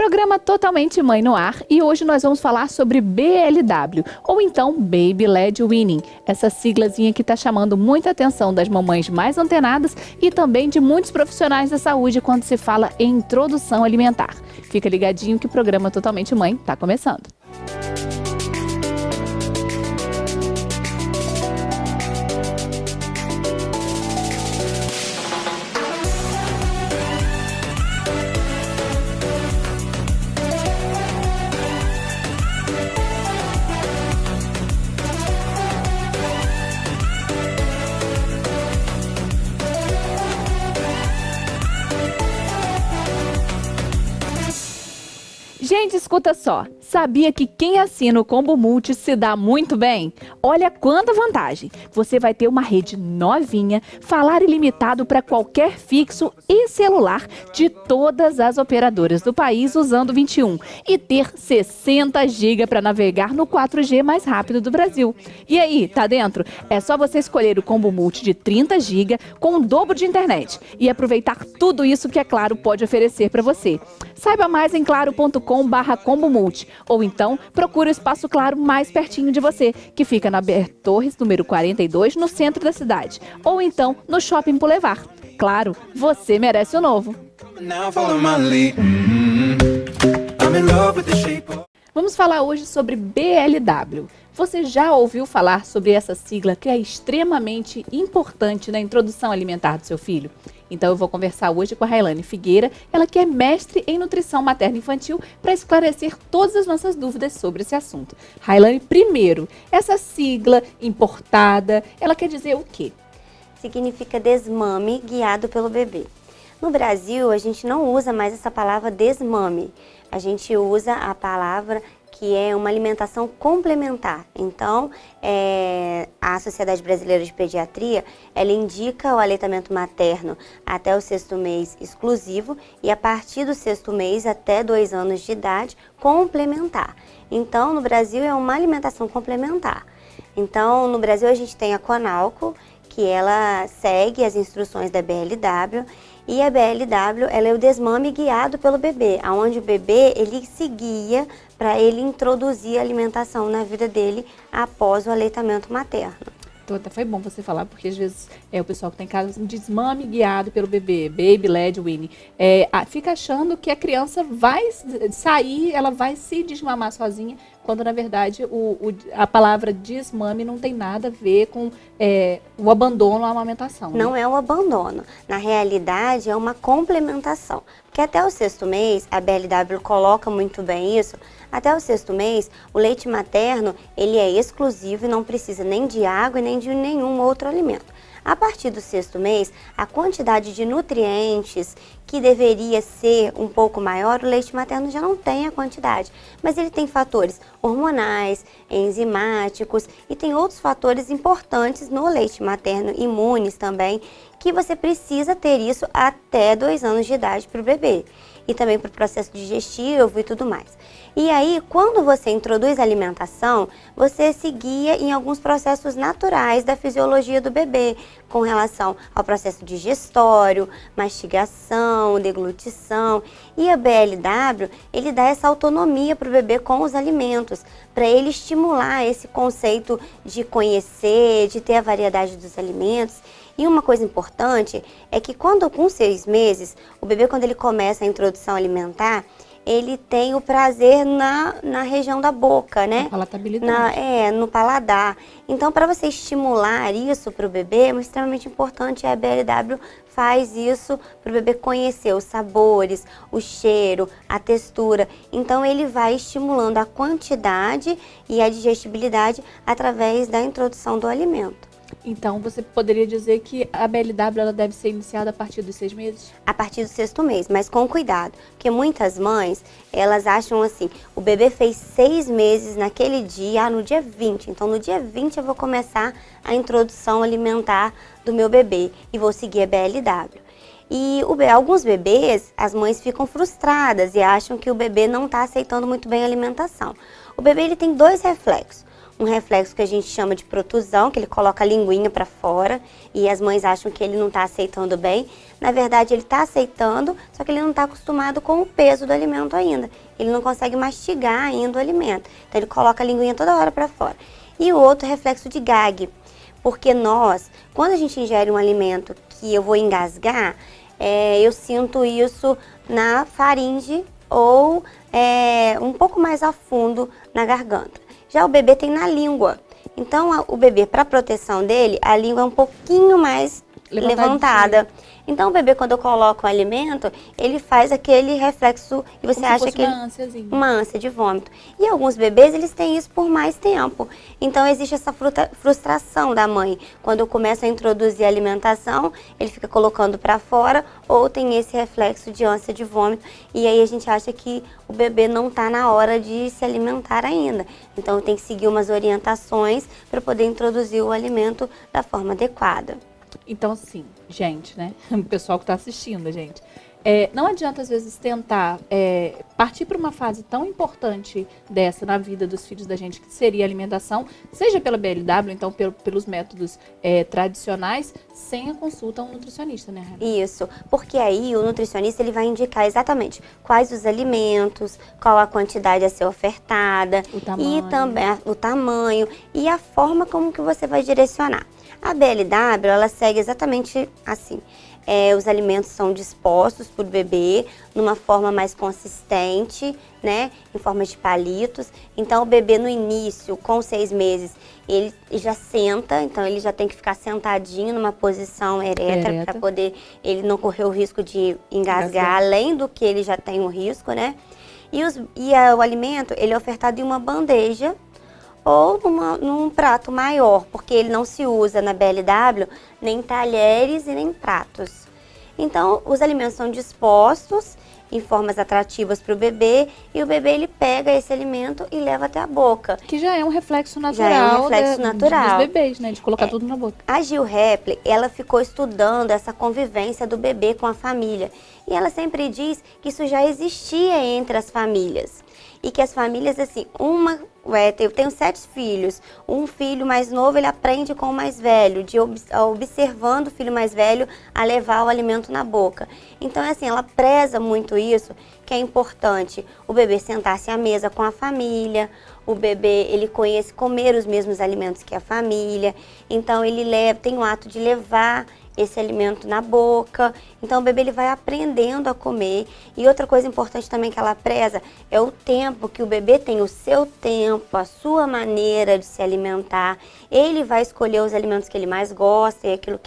Programa Totalmente Mãe no ar e hoje nós vamos falar sobre BLW, ou então Baby Led Weaning, essa siglazinha que está chamando muita atenção das mamães mais antenadas e também de muitos profissionais da saúde quando se fala em introdução alimentar. Fica ligadinho que o programa Totalmente Mãe está começando. Gente, escuta só, sabia que quem assina o Combo Multi se dá muito bem? Olha quanta vantagem! Você vai ter uma rede novinha, falar ilimitado para qualquer fixo e celular de todas as operadoras do país usando 21 e ter 60 GB para navegar no 4G mais rápido do Brasil. E aí, tá dentro? É só você escolher o Combo Multi de 30 GB com o dobro de internet e aproveitar tudo isso que a Claro pode oferecer para você. Saiba mais em claro.com/combomulti ou então procure o Espaço Claro mais pertinho de você, que fica na BR Torres, número 42, no centro da cidade, ou então no Shopping Boulevard. Claro, você merece o novo. Vamos falar hoje sobre BLW. Você já ouviu falar sobre essa sigla que é extremamente importante na introdução alimentar do seu filho? Então eu vou conversar hoje com a Railane Figueira, ela que é mestre em nutrição materno-infantil, para esclarecer todas as nossas dúvidas sobre esse assunto. Railane, primeiro, essa sigla importada, ela quer dizer o quê? Significa desmame guiado pelo bebê. No Brasil, a gente não usa mais essa palavra desmame, a gente usa a palavra que é uma alimentação complementar. Então, a Sociedade Brasileira de Pediatria, ela indica o aleitamento materno até o 6º mês exclusivo e a partir do 6º mês até 2 anos de idade, complementar. Então, no Brasil é uma alimentação complementar. Então, no Brasil a gente tem a Conalco, que ela segue as instruções da BLW, e a BLW ela é o desmame guiado pelo bebê, onde o bebê ele se guia para ele introduzir a alimentação na vida dele após o aleitamento materno. Foi bom você falar, porque às vezes o pessoal que está em casa desmame guiado pelo bebê, Baby Led Weaning, fica achando que a criança vai sair, ela vai se desmamar sozinha, quando na verdade a palavra desmame não tem nada a ver com o abandono à amamentação. Não é um abandono, na realidade é uma complementação, porque até o 6º mês, a BLW coloca muito bem isso, até o 6º mês o leite materno ele é exclusivo e não precisa nem de água e nem de nenhum outro alimento. A partir do 6º mês, a quantidade de nutrientes que deveria ser um pouco maior, o leite materno já não tem a quantidade. Mas ele tem fatores hormonais, enzimáticos e tem outros fatores importantes no leite materno, imunes também, que você precisa ter isso até 2 anos de idade para o bebê. E também para o processo digestivo e tudo mais. E aí, quando você introduz a alimentação, você se guia em alguns processos naturais da fisiologia do bebê, com relação ao processo digestório, mastigação, deglutição. E a BLW, ele dá essa autonomia para o bebê com os alimentos, para ele estimular esse conceito de conhecer, de ter a variedade dos alimentos. E uma coisa importante é que com 6 meses, o bebê quando ele começa a introdução alimentar, ele tem o prazer na região da boca, né? Na palatabilidade. No paladar. Então, para você estimular isso para o bebê, é extremamente importante. A BLW faz isso para o bebê conhecer os sabores, o cheiro, a textura. Então, ele vai estimulando a quantidade e a digestibilidade através da introdução do alimento. Então, você poderia dizer que a BLW ela deve ser iniciada a partir dos 6 meses? A partir do 6º mês, mas com cuidado. Porque muitas mães, elas acham assim, o bebê fez 6 meses naquele dia, no dia 20. Então, no dia 20 eu vou começar a introdução alimentar do meu bebê e vou seguir a BLW. E alguns bebês, as mães ficam frustradas e acham que o bebê não está aceitando muito bem a alimentação. O bebê ele tem 2 reflexos. um reflexo que a gente chama de protusão, que ele coloca a linguinha para fora e as mães acham que ele não está aceitando bem. Na verdade, ele está aceitando, só que ele não está acostumado com o peso do alimento ainda. Ele não consegue mastigar ainda o alimento. Então, ele coloca a linguinha toda hora para fora. E o outro reflexo de gag, porque nós, quando a gente ingere um alimento que eu vou engasgar, eu sinto isso na faringe ou um pouco mais a fundo na garganta. Já o bebê tem na língua. Então, o bebê, para proteção dele, a língua é um pouquinho mais levantada. Então, o bebê, quando eu coloco o alimento, ele faz aquele reflexo e você acha que uma ânsia de vômito. E alguns bebês, eles têm isso por mais tempo. Então, existe essa frustração da mãe. Quando eu começo a introduzir a alimentação, ele fica colocando para fora ou tem esse reflexo de ânsia de vômito. E aí, a gente acha que o bebê não está na hora de se alimentar ainda. Então, tem que seguir umas orientações para poder introduzir o alimento da forma adequada. Então, assim, gente, né? O pessoal que está assistindo, gente. Não adianta, às vezes, tentar partir para uma fase tão importante dessa na vida dos filhos da gente, que seria a alimentação, seja pela BLW, então pelos métodos tradicionais, sem a consulta a um nutricionista, né, Raina? Isso, porque aí o nutricionista ele vai indicar exatamente quais os alimentos, qual a quantidade a ser ofertada, e também o tamanho e a forma como que você vai direcionar. A BLW, ela segue exatamente assim. Os alimentos são dispostos para o bebê numa forma mais consistente, né, em forma de palitos. Então, o bebê no início, com 6 meses, ele já senta, então ele já tem que ficar sentadinho numa posição ereta para poder ele não correr o risco de engasgar, além do que ele já tem o risco, né. O alimento, ele é ofertado em uma bandeja ou num prato maior, porque ele não se usa na BLW nem talheres e nem pratos. Então, os alimentos são dispostos em formas atrativas para o bebê e o bebê ele pega esse alimento e leva até a boca. Que já é um reflexo natural, dos bebês, né? De colocar tudo na boca. A Gil Repli, ela ficou estudando essa convivência do bebê com a família. E ela sempre diz que isso já existia entre as famílias. E que as famílias, assim, eu tenho 7 filhos, um filho mais novo, ele aprende com o mais velho, observando o filho mais velho a levar o alimento na boca. Então, assim, ela preza muito isso, que é importante o bebê sentar-se à mesa com a família, o bebê, ele conhece comer os mesmos alimentos que a família, então ele tem o ato de levar esse alimento na boca, então o bebê ele vai aprendendo a comer. E outra coisa importante também que ela preza é o tempo, que o bebê tem o seu tempo, a sua maneira de se alimentar. Ele vai escolher os alimentos que ele mais gosta e aquilo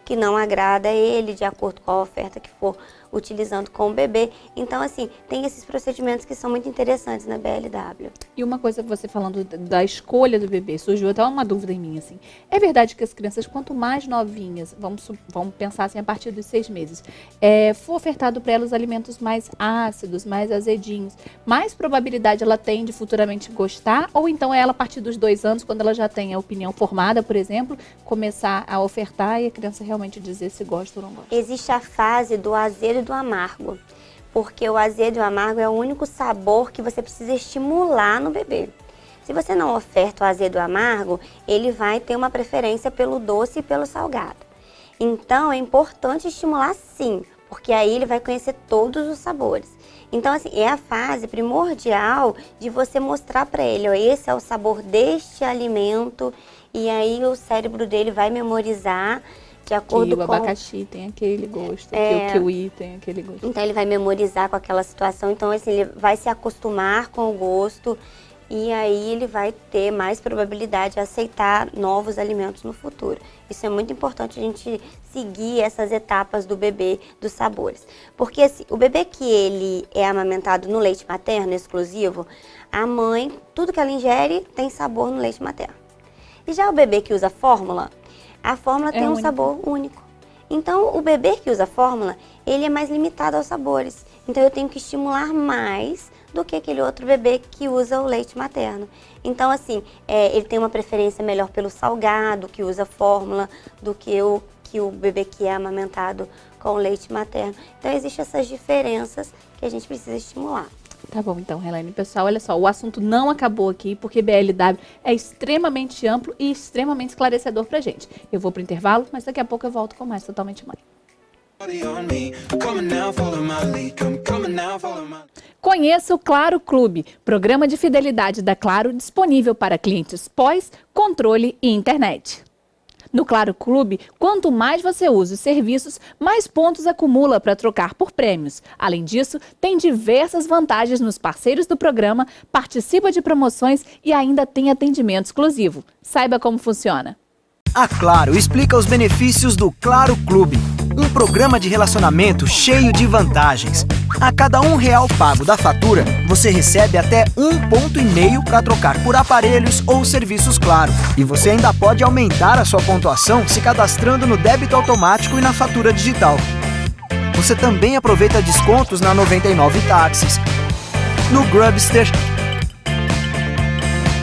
que não agrada a ele, de acordo com a oferta que for utilizando com o bebê. Então, assim, tem esses procedimentos que são muito interessantes na BLW. E uma coisa, você falando da escolha do bebê, surgiu até uma dúvida em mim, assim. É verdade que as crianças, quanto mais novinhas, vamos pensar assim, a partir dos 6 meses, for ofertado para elas alimentos mais ácidos, mais azedinhos, mais probabilidade ela tem de futuramente gostar? Ou então é ela, a partir dos 2 anos, quando ela já tem a opinião formada, por exemplo, começar a ofertar e a criança realmente dizer se gosta ou não gosta? Existe a fase do azedo e do amargo, porque o azedo e o amargo é o único sabor que você precisa estimular no bebê. Se você não oferta o azedo e o amargo, ele vai ter uma preferência pelo doce e pelo salgado. Então, é importante estimular sim, porque aí ele vai conhecer todos os sabores. Então, assim, é a fase primordial de você mostrar para ele, ó, esse é o sabor deste alimento, e aí o cérebro dele vai memorizar de acordo que o abacaxi tem aquele gosto, que o kiwi tem aquele gosto. Então, ele vai memorizar com aquela situação, então, assim, ele vai se acostumar com o gosto e aí ele vai ter mais probabilidade de aceitar novos alimentos no futuro. Isso é muito importante a gente seguir essas etapas do bebê, dos sabores. Porque assim, o bebê que ele é amamentado no leite materno exclusivo, a mãe, tudo que ela ingere tem sabor no leite materno. E já o bebê que usa fórmula, a fórmula tem um sabor único. Então, o bebê que usa fórmula, ele é mais limitado aos sabores. Então, eu tenho que estimular mais do que aquele outro bebê que usa o leite materno. Então, assim, ele tem uma preferência melhor pelo salgado, que usa fórmula, do que o bebê que é amamentado com o leite materno. Então, existem essas diferenças que a gente precisa estimular. Tá bom, então, Helene. Pessoal, olha só, o assunto não acabou aqui, porque BLW é extremamente amplo e extremamente esclarecedor pra gente. Eu vou pro intervalo, mas daqui a pouco eu volto com mais Totalmente Mãe. Conheça o Claro Clube, programa de fidelidade da Claro disponível para clientes pós, controle e internet. No Claro Clube, quanto mais você usa os serviços, mais pontos acumula para trocar por prêmios. Além disso, tem diversas vantagens nos parceiros do programa, participa de promoções e ainda tem atendimento exclusivo. Saiba como funciona. A Claro explica os benefícios do Claro Clube, um programa de relacionamento cheio de vantagens. A cada R$1 pago da fatura, você recebe até 1,5 ponto para trocar por aparelhos ou serviços Claro. E você ainda pode aumentar a sua pontuação se cadastrando no débito automático e na fatura digital. Você também aproveita descontos na 99 Táxis, no Grubster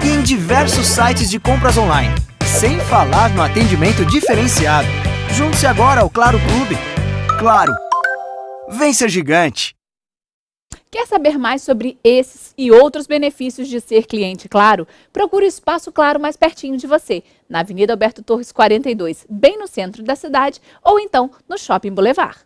e em diversos sites de compras online. Sem falar no atendimento diferenciado. Junte-se agora ao Claro Clube. Claro, vem ser gigante! Quer saber mais sobre esses e outros benefícios de ser cliente Claro? Procure o Espaço Claro mais pertinho de você, na Avenida Alberto Torres 42, bem no centro da cidade, ou então no Shopping Boulevard.